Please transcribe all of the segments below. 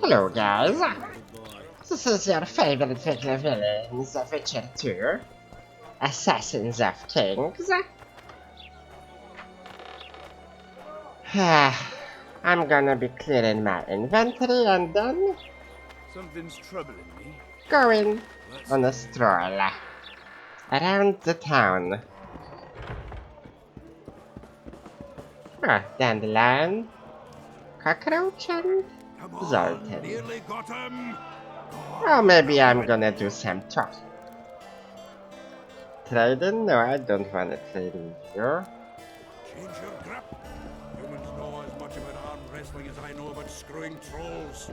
Hello guys, this is your favorite Wiggly villains of Witcher 2, Assassins of Kings. I'm gonna be clearing my inventory and then Something's troubling me. going on a stroll around the town. Dandelion, cockroach and Zoltan. Nearly got him. Or maybe I'm gonna do some talking. Trading? No, I don't wanna trade with you. Change your grip. Humans know as much about arm wrestling as I know about screwing trolls.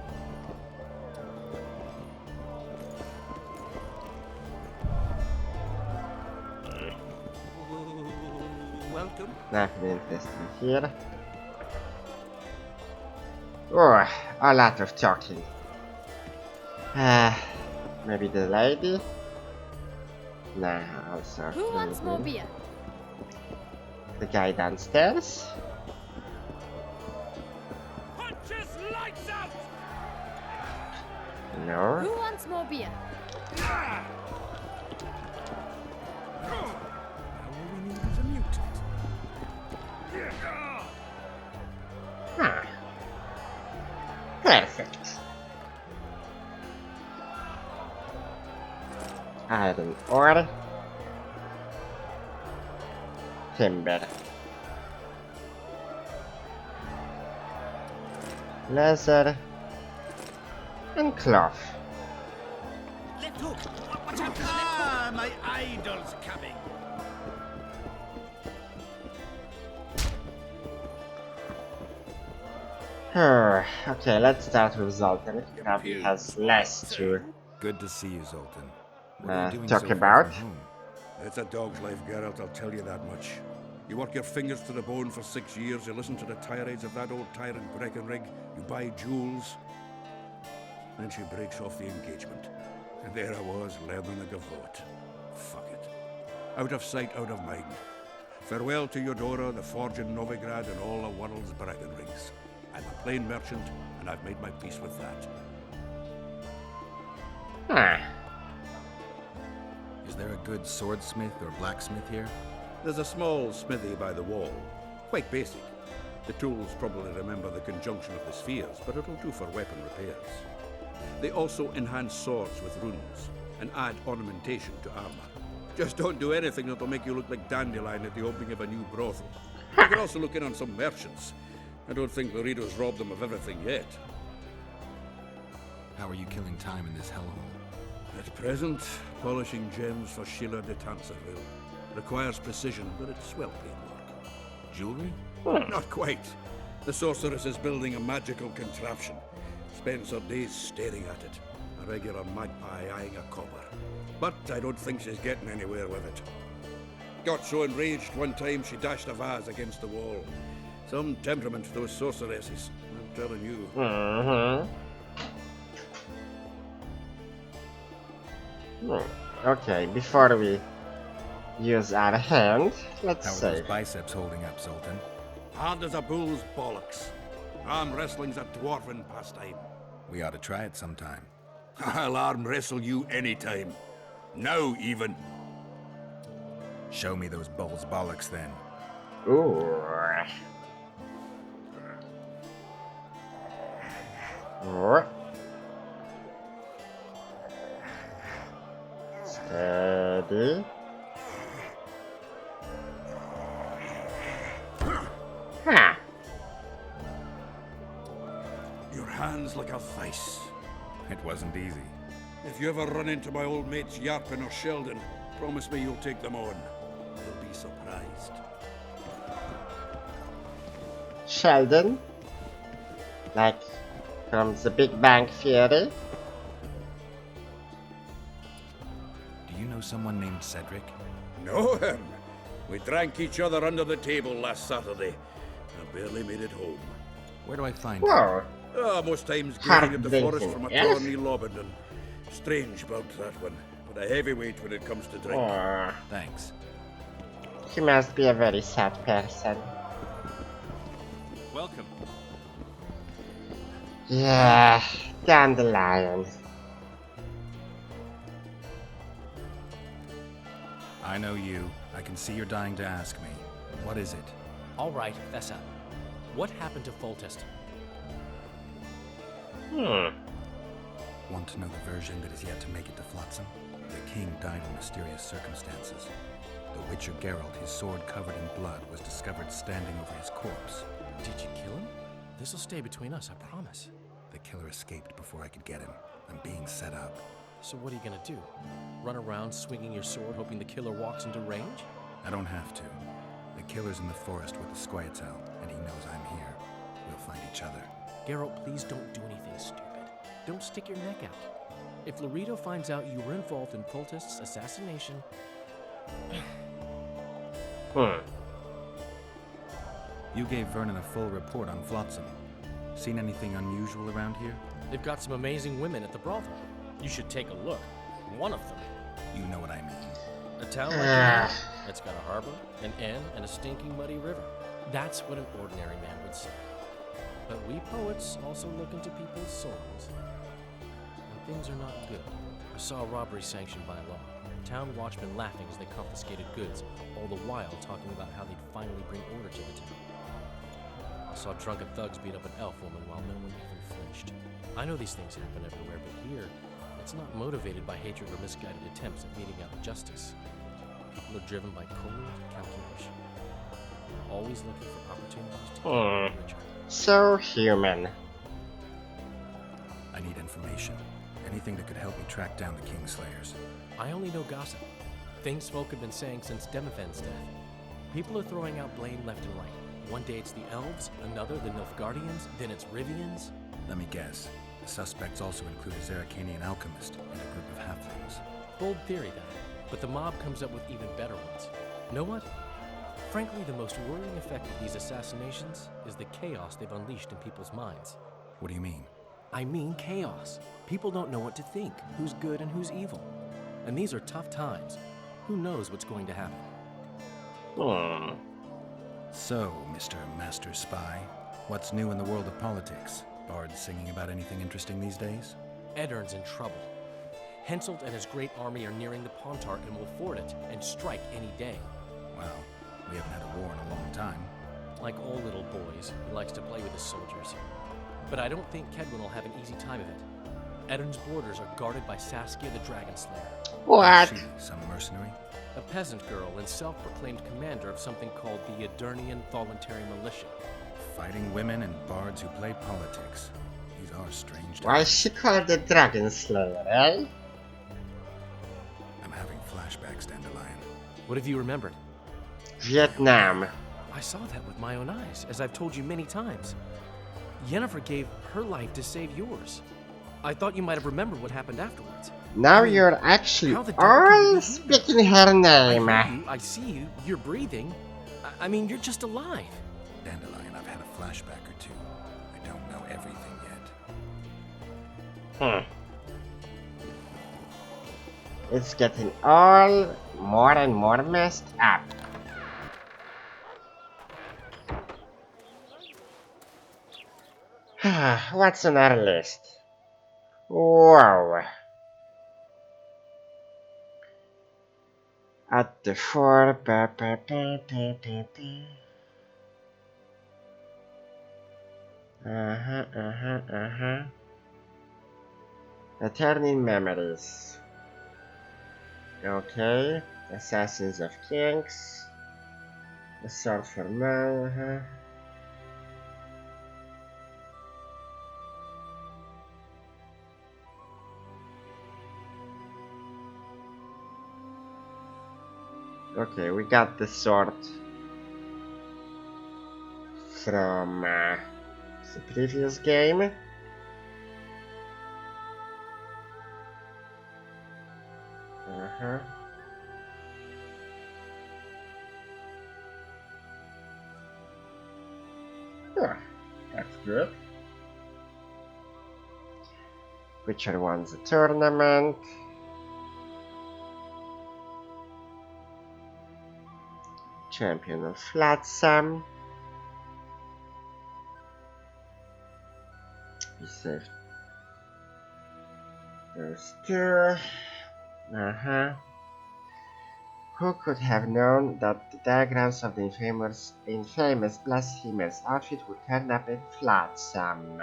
Welcome. Nothing interesting here. Oh, a lot of talking. Maybe the lady? Nah, also. Who wants more beer? The guy downstairs? Punches lights out. No. Who wants more beer? All we need is a mutant. Ah. Perfect. Iron ore. Timber. Leather. And cloth. Left hook. Watch out, ah, my idol's coming. Okay, let's start with Zoltan. He probably has less to Good to see you, Zoltan. What are you doing talk so far about. from home? It's a dog's life, Geralt, I'll tell you that much. You work your fingers to the bone for 6 years, you listen to the tirades of that old tyrant Breckenrig, you buy jewels. Then she breaks off the engagement. And there I was, learning a gavotte. Fuck it. Out of sight, out of mind. Farewell to Eudora, the forge in Novigrad, and all the world's Breckenrigs. I'm a plain merchant, and I've made my peace with that. Ah. Is there a good swordsmith or blacksmith here? There's a small smithy by the wall. Quite basic. The tools probably remember the conjunction of the spheres, but it'll do for weapon repairs. They also enhance swords with runes, and add ornamentation to armor. Just don't do anything that'll make you look like Dandelion at the opening of a new brothel. You can also look in on some merchants. I don't think Laredo's robbed them of everything yet. How are you killing time in this hellhole? At present, polishing gems for Sheila de Tanserville. Requires precision, but it's well-paid work. Jewelry? Not quite. The sorceress is building a magical contraption. Spends her days staring at it. A regular magpie eyeing a copper. But I don't think she's getting anywhere with it. Got so enraged one time she dashed a vase against the wall. Some temperament, those sorceresses. I'm telling you. Okay, before we use our hand, let's How are say. those biceps holding up, Zoltan? Hard as a bull's bollocks. Arm wrestling's a dwarven pastime. We ought to try it sometime. I'll arm wrestle you anytime. Now, even. Show me those bulls bollocks then. Ooh. Oh. Steady. Ha! Your hand's like a vice. It wasn't easy. If you ever run into my old mates Yarpin or Sheldon, promise me you'll take them on. They'll be surprised. Sheldon? Like from the Big Bang Theory? Do you know someone named Cedric? Know him? We drank each other under the table last Saturday. I barely made it home. Where do I find him? Whoa. Most times Hard gazing at the forest drinking, from a yes? tower near Lobendon. Strange about that one, but a heavyweight when it comes to drink. Oh. Thanks. He must be a very sad person. Welcome. Yeah, dandelion. I know you. I can see you're dying to ask me. What is it? All right, fess up. What happened to Foltest? Want to know the version that is yet to make it to Flotsam? The king died in mysterious circumstances. The Witcher Geralt, his sword covered in blood, was discovered standing over his corpse. Did you kill him? This'll stay between us, I promise. The killer escaped before I could get him. I'm being set up. So what are you gonna do? Run around swinging your sword hoping the killer walks into range? I don't have to. The killer's in the forest with the Squietal, and he knows I'm here. We'll find each other. Geralt, please don't do anything stupid. Don't stick your neck out. If Laredo finds out you were involved in Foltest's assassination... You gave Vernon a full report on Flotsam. Seen anything unusual around here? They've got some amazing women at the brothel. You should take a look. One of them. You know what I mean. A town like that that's got a harbor, an inn, and a stinking muddy river. That's what an ordinary man would say. But we poets also look into people's souls. And things are not good. I saw a robbery sanctioned by law. Town watchmen laughing as they confiscated goods, all the while talking about how they'd finally bring order to the town. I saw drunken thugs beat up an elf woman while no one even flinched. I know these things happen everywhere, but here, it's not motivated by hatred or misguided attempts at meting out justice. People are driven by cold calculation. They're always looking for opportunities to get richer. So human. I need information. Anything that could help me track down the Kingslayers. I only know gossip. Things folk have been saying since Demophen's death. People are throwing out blame left and right. One day it's the elves, another the Nilfgaardians, then it's Rivians. Let me guess. The suspects also include a Zeracanian alchemist and a group of halflings. Bold theory, that. But the mob comes up with even better ones. Know what? Frankly, the most worrying effect of these assassinations is the chaos they've unleashed in people's minds. What do you mean? I mean chaos. People don't know what to think, who's good and who's evil. And these are tough times. Who knows what's going to happen? So, Mr. Master Spy, what's new in the world of politics? Bards singing about anything interesting these days? Eddern's in trouble. Henselt and his great army are nearing the Pontart and will ford it and strike any day. Wow, we haven't had a war in a long time. Like all little boys, he likes to play with his soldiers. But I don't think Kedwin will have an easy time of it. Eddern's borders are guarded by Saskia the Dragon Slayer. What? She, some mercenary? A peasant girl and self-proclaimed commander of something called the Edirnian Voluntary Militia. Fighting women and bards who play politics. These are strange Why times. is she called the Dragon Slayer, eh? I'm having flashbacks, Dandelion. What have you remembered? Vietnam. I saw that with my own eyes, as I've told you many times. Yennefer gave her life to save yours. I thought you might have remembered what happened afterwards. Now you're actually how the devil can you all be here? speaking her name. I see you, you're breathing. I mean, you're just alive. Dandelion, I've had a flashback or two. I don't know everything yet. It's getting all more and more messed up. What's on our list? Whoa. At the fort. Returning memories. Okay. Assassins of Kings. The sword for man. Okay, we got the sword from the previous game. Oh, that's good. Witcher won the tournament. Champion of Flotsam. He saved Those two. Who could have known that the diagrams of the infamous blasphemer's outfit would turn up in Flotsam?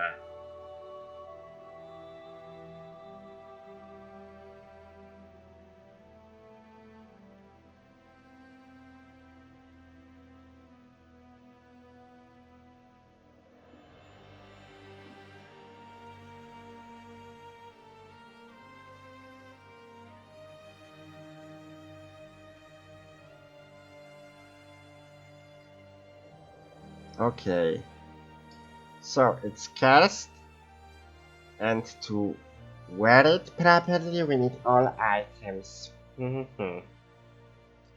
Okay, so it's cast, and to wear it properly we need all items.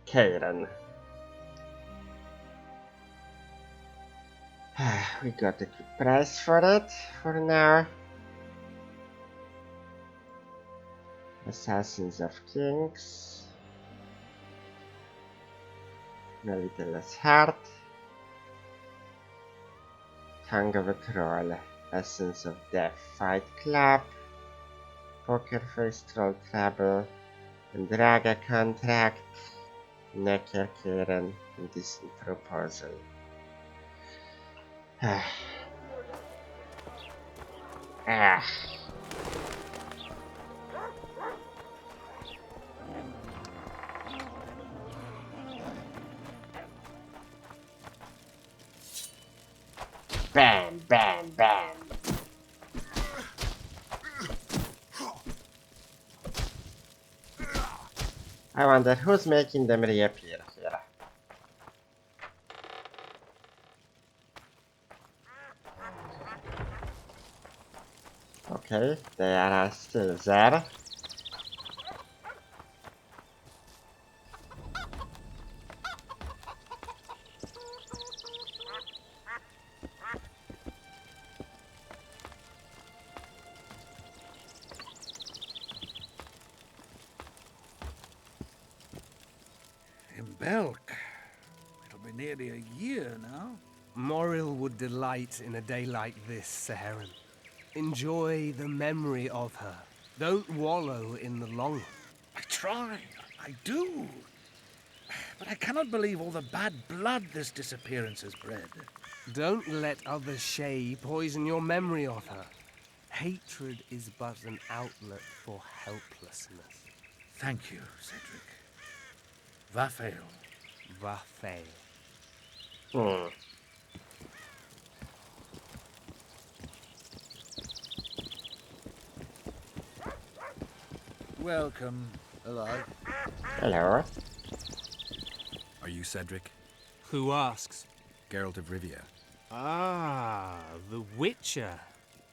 Karen. We got a good price for it for now. Assassins of Kings. A little less heart. Tongue of a Troll. Essence of Death. Fight Club. Poker Face Troll Trouble. And Draga Contract. Necker Karen. Indecent Proposal. Bam, bam, bam. I wonder who's making them reappear here. Okay, they are still there. In Belk. It'll be nearly a year now. Morrill would delight in a day like this, Sir Heron. Enjoy the memory of her. Don't wallow in the longing. I try. I do. But I cannot believe all the bad blood this disappearance has bred. Don't let other Shay poison your memory of her. Hatred is but an outlet for helplessness. Thank you, Cedric. Vafail. Vafail. Welcome. Hello. Hello. Are you Cedric? Who asks? Geralt of Rivia. Ah, the Witcher.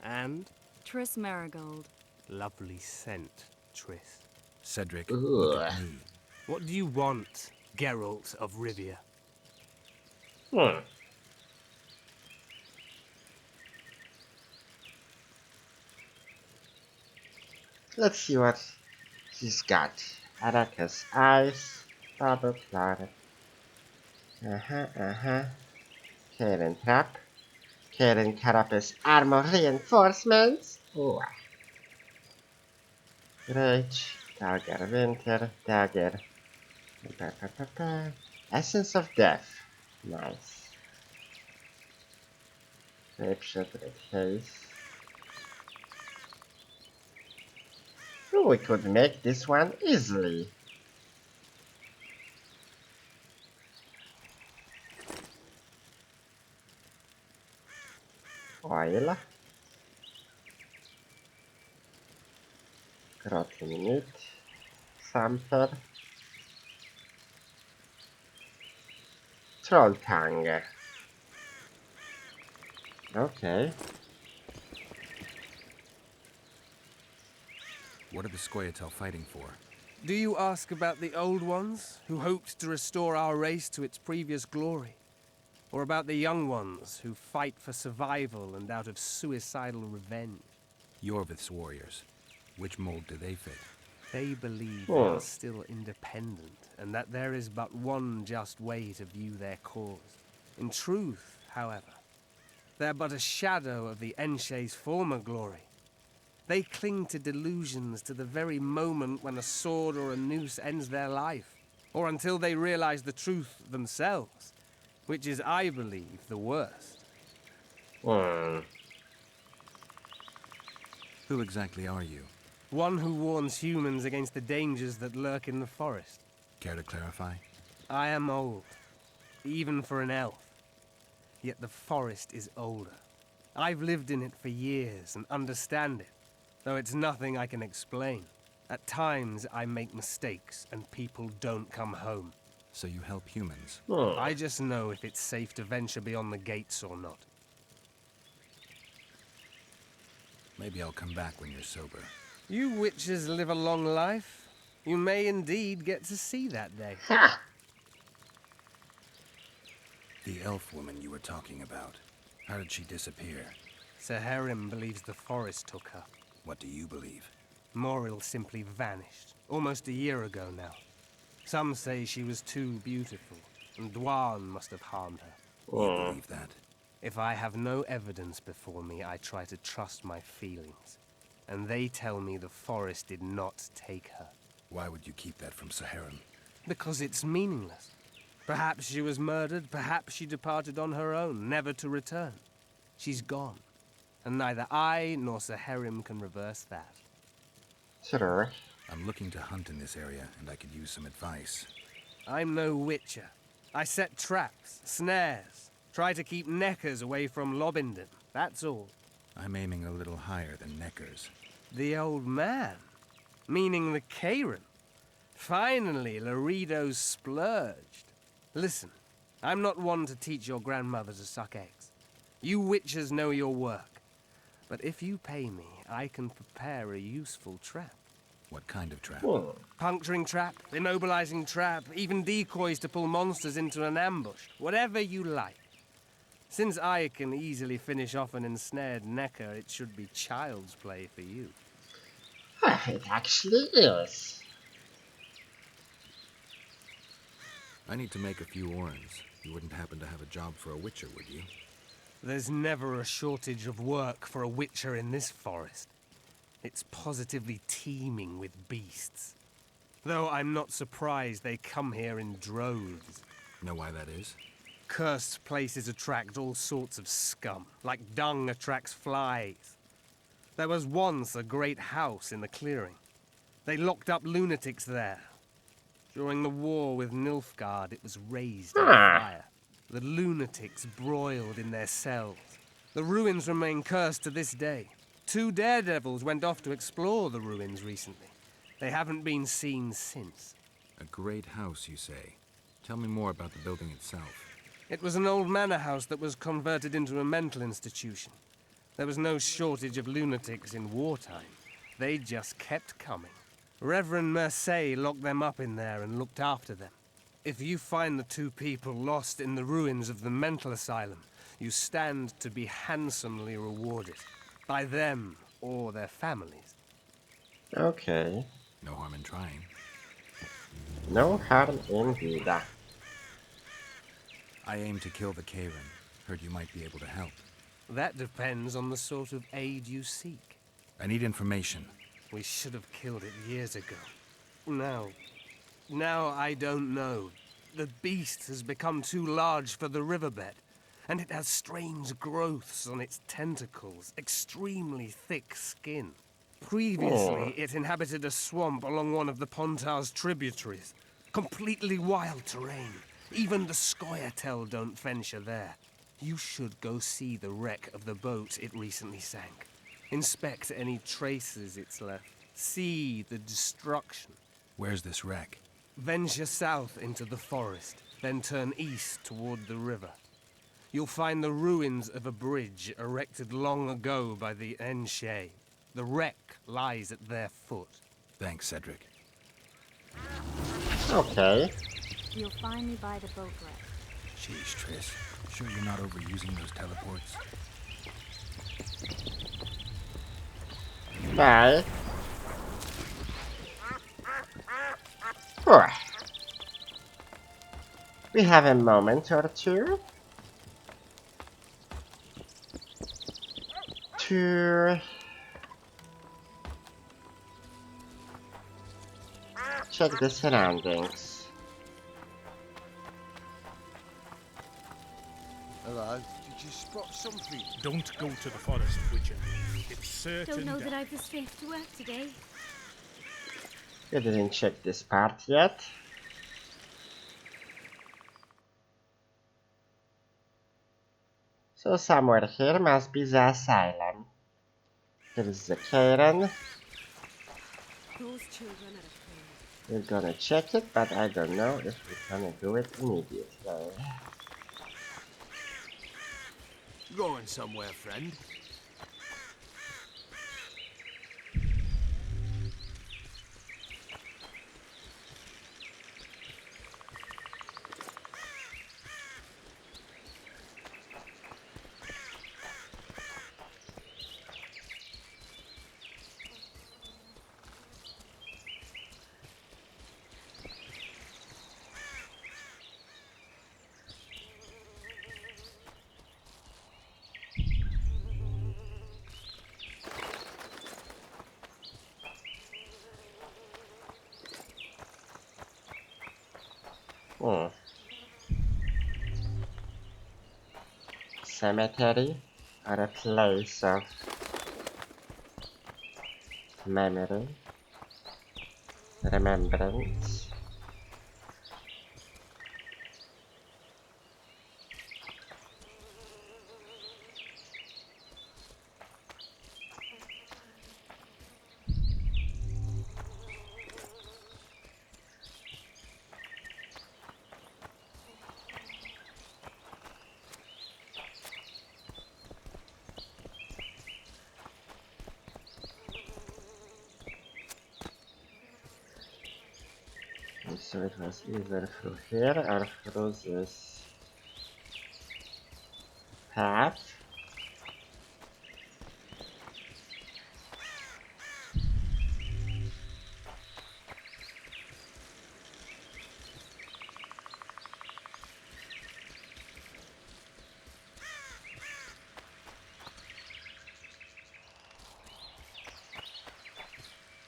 And Triss Marigold. lovely scent, Triss. Cedric, look at me. What do you want, Geralt of Rivia? Let's see what he's got. Araka's eyes. Bubble cloud. Karen trap. Karen Carapace armor reinforcements. Ooh. Rage. Dagger winter. Dagger. Essence of death. Nice. Grapeshot red haze. Ooh, we could make this one easily. Oil. Rotten meat. Sample. Troll tongue. Okay. What are the Scoia'tael fighting for? Do you ask about the old ones, who hoped to restore our race to its previous glory? Or about the young ones, who fight for survival and out of suicidal revenge? Yorvith's warriors. Which mold do they fit? They believe they are still independent, and that there is but one just way to view their cause. In truth, however, they're but a shadow of the Enshay's former glory. They cling to delusions to the very moment when a sword or a noose ends their life, or until they realize the truth themselves, which is, I believe, the worst. Hmm. Who exactly are you? One who warns humans against the dangers that lurk in the forest. Care to clarify? I am old, even for an elf. Yet the forest is older. I've lived in it for years and understand it, though it's nothing I can explain. At times, I make mistakes and people don't come home. So you help humans? I just know if it's safe to venture beyond the gates or not. Maybe I'll come back when you're sober. You witches live a long life. You may indeed get to see that day. Ha! The elf woman you were talking about. How did she disappear? Saharim believes the forest took her. What do you believe? Moril simply vanished, almost a year ago now. Some say she was too beautiful, and Dwan must have harmed her. You believe that? If I have no evidence before me, I try to trust my feelings. And they tell me the forest did not take her. Why would you keep that from Saharim? Because it's meaningless. Perhaps she was murdered, perhaps she departed on her own, never to return. She's gone, and neither I nor Saharim can reverse that. Sure. I'm looking to hunt in this area, and I could use some advice. I'm no witcher. I set traps, snares, try to keep neckers away from Lobinden, that's all. I'm aiming a little higher than Neckers. The old man? Meaning the Karen? Finally, Laredo's splurged. Listen, I'm not one to teach your grandmother to suck eggs. You witchers know your work. But if you pay me, I can prepare a useful trap. What kind of trap? Puncturing trap, immobilizing trap, even decoys to pull monsters into an ambush. Whatever you like. Since I can easily finish off an ensnared necker, it should be child's play for you. It actually is. I need to make a few orens. You wouldn't happen to have a job for a witcher, would you? There's never a shortage of work for a witcher in this forest. It's positively teeming with beasts. Though I'm not surprised they come here in droves. Know why that is? Cursed places attract all sorts of scum, like dung attracts flies. There was once a great house in the clearing. They locked up lunatics there. During the war with Nilfgaard, it was raised on fire. The lunatics broiled in their cells. The ruins remain cursed to this day. 2 daredevils went off to explore the ruins recently. They haven't been seen since. A great house, you say. Tell me more about the building itself. It was an old manor house that was converted into a mental institution. There was no shortage of lunatics in wartime. They just kept coming. Reverend Mercey locked them up in there and looked after them. If you find the 2 people lost in the ruins of the mental asylum, you stand to be handsomely rewarded. By them or their families. Okay. No harm in trying. No harm indeed. I aim to kill the Karen. Heard you might be able to help. That depends on the sort of aid you seek. I need information. We should have killed it years ago. Now I don't know. The beast has become too large for the riverbed, and it has strange growths on its tentacles, extremely thick skin. Previously, it inhabited a swamp along one of the Pontar's tributaries. Completely wild terrain. Even the Scoia'tael don't venture there. You should go see the wreck of the boat it recently sank. Inspect any traces it's left. See the destruction. Where's this wreck? Venture south into the forest, then turn east toward the river. You'll find the ruins of a bridge erected long ago by the Enshe. The wreck lies at their foot. Thanks, Cedric. Okay. You'll find me by the boat wreck. Jeez, Triss. Sure you're not overusing those teleports? Bye. Sure. We have a moment or two to check the surroundings. Hello, did you spot something? Don't go to the forest, Witcher. It's certain Don't know death. that I've the strength to work today. You didn't check this part yet. So somewhere here must be the asylum. Here is the cairn. Those children are afraid. We're gonna check it, but I don't know if we're gonna do it immediately. Going somewhere, friend? Cemetery or a place of memory, remembrance. So it was either through here or through this path.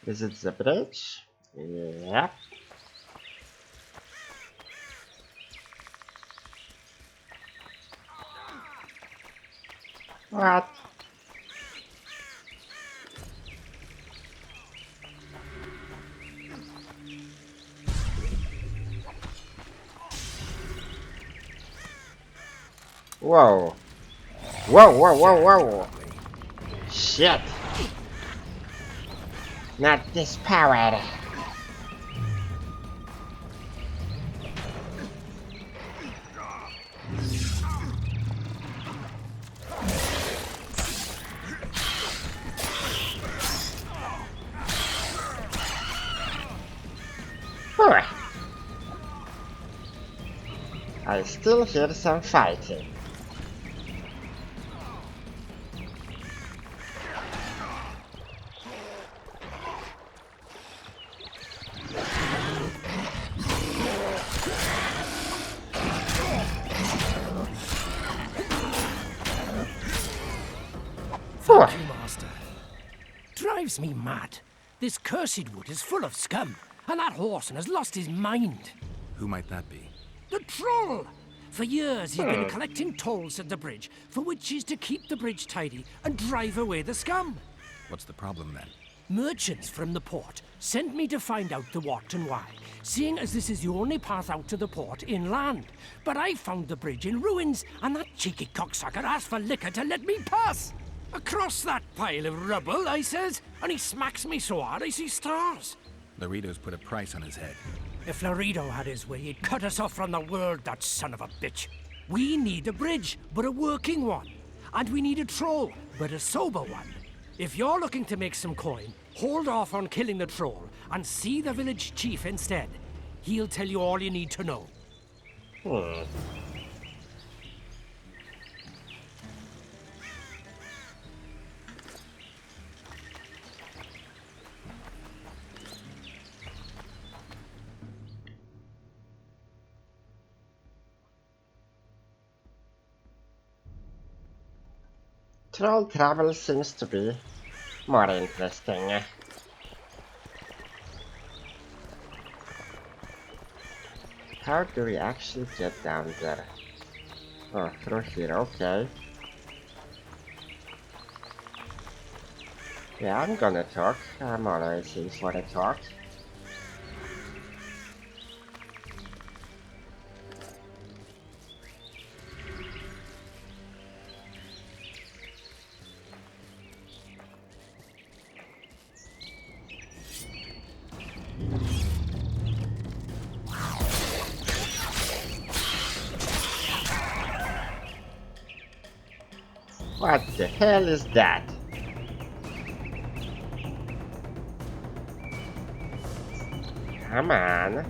Is it the bridge? Yep. What? Whoa. Whoa, whoa, whoa, whoa. Shit. Not this power. I still hear some fighting. Thank you, Master. Drives me mad. This cursed wood is full of scum, and that horseman has lost his mind. Who might that be? The troll! For years he's been collecting tolls at the bridge, for which is to keep the bridge tidy and drive away the scum. What's the problem then? Merchants from the port sent me to find out the what and why, seeing as this is the only path out to the port inland. But I found the bridge in ruins, and that cheeky cocksucker asked for liquor to let me pass. Across that pile of rubble, I says, and he smacks me so hard I see stars. Laredo's put a price on his head. If Laredo had his way, he'd cut us off from the world, that son of a bitch. We need a bridge, but a working one. And we need a troll, but a sober one. If you're looking to make some coin, hold off on killing the troll and see the village chief instead. He'll tell you all you need to know. Troll travel seems to be more interesting. How do we actually get down there? Oh, through here, okay. Yeah, I'm gonna talk. I'm always in for a talk. What the hell is that? Come on.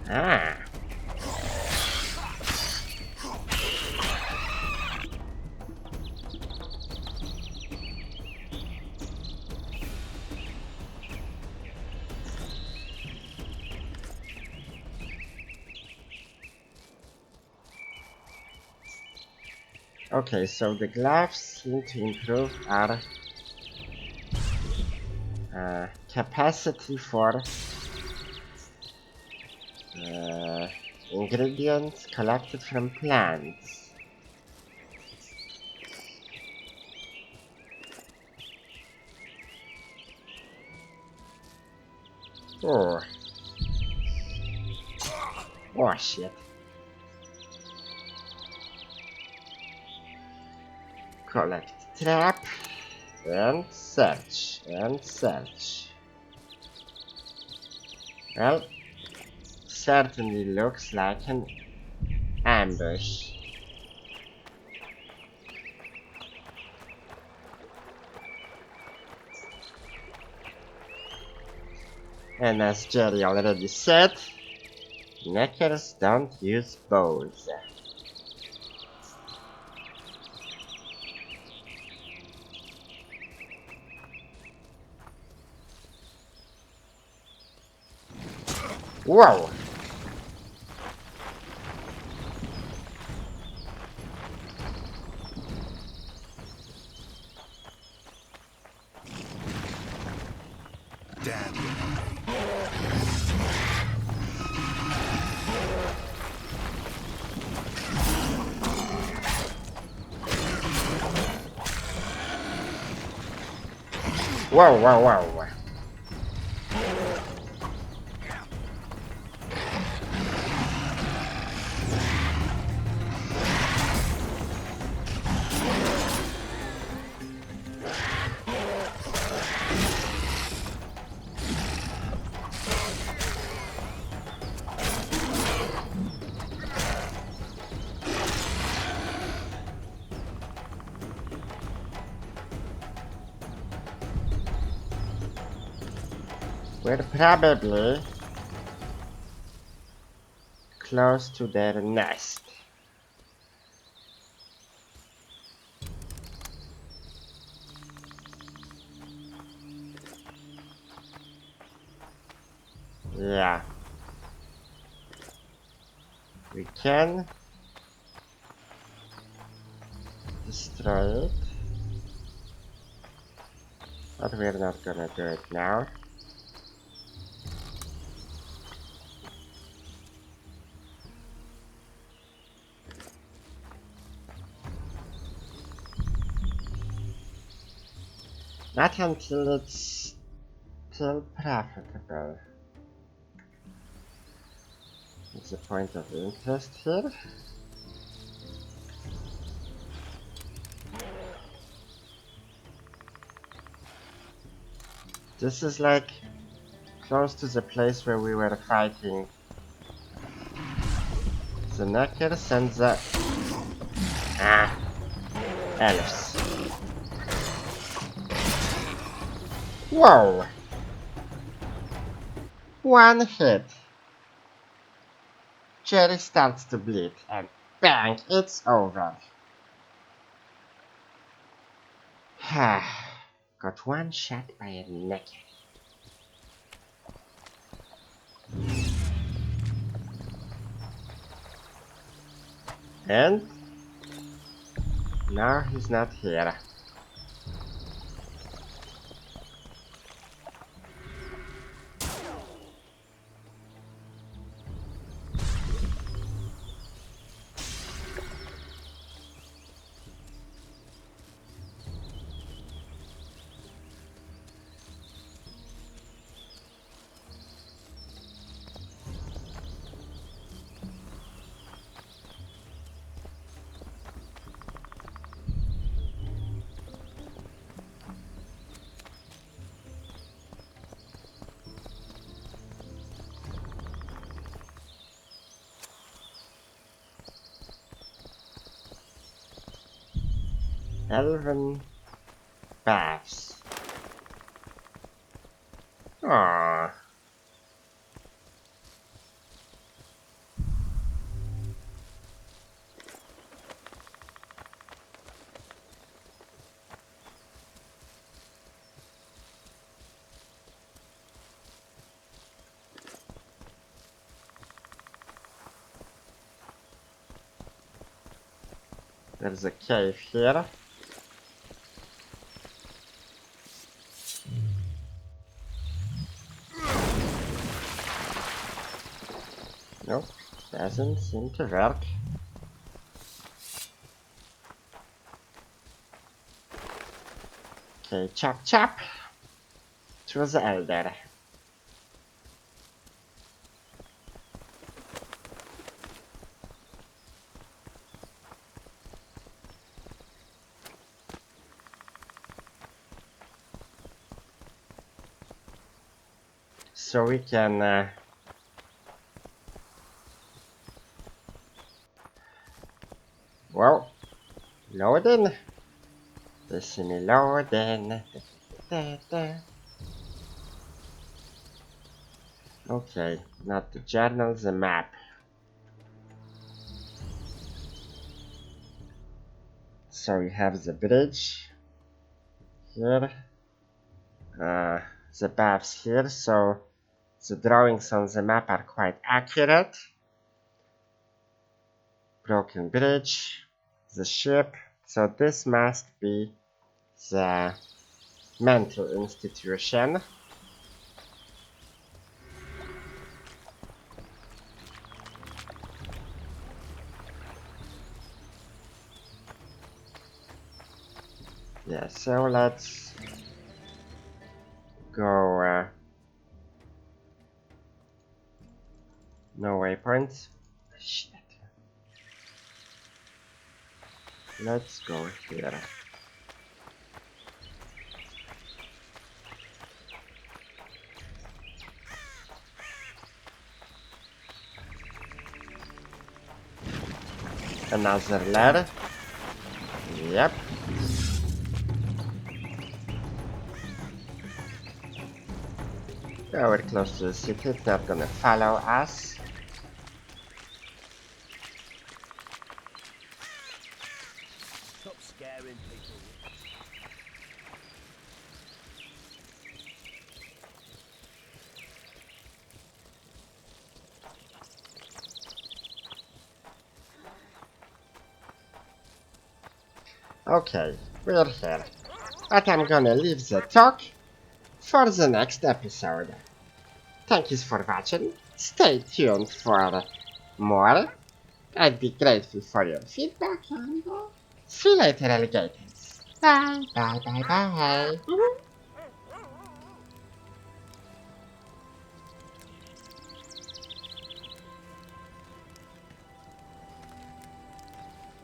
Ah. Okay, so the gloves seem to improve our capacity for ingredients collected from plants. Oh. Oh shit. Collect trap and search and search. Well, certainly looks like an ambush. And as Jerry already said, neckers don't use bows. Whoa! Damn you. Whoa, whoa, whoa. We're probably close to their nest. Yeah. We can destroy it, but we're not gonna do it now. Not until it's still profitable. What's the point of interest here? This is like close to the place where we were fighting the neckers and the elves. Whoa! One hit. Jerry starts to bleed, and bang, it's over. Got one shot by a naked. And now he's not here. Elven baths. Aww. There's a cave here. Nope, doesn't seem to work. Okay, chop chop. It was the elder. So we can well, loading. This is me loading. Okay, not the journal, the map. So we have the bridge here, the baths here, so the drawings on the map are quite accurate. Broken bridge, the ship, so this must be the mental institution. Yeah, so let's go, no waypoints. Shit. Let's go here. Another ladder. Yep. Yeah, we're close to the city, it's not gonna follow us. Stop scaring people. Okay, we're here. But I'm gonna leave the talk for the next episode. Thank you for watching. Stay tuned for more. I'd be grateful for your feedback and see you later, alligators. Bye, bye, bye, bye.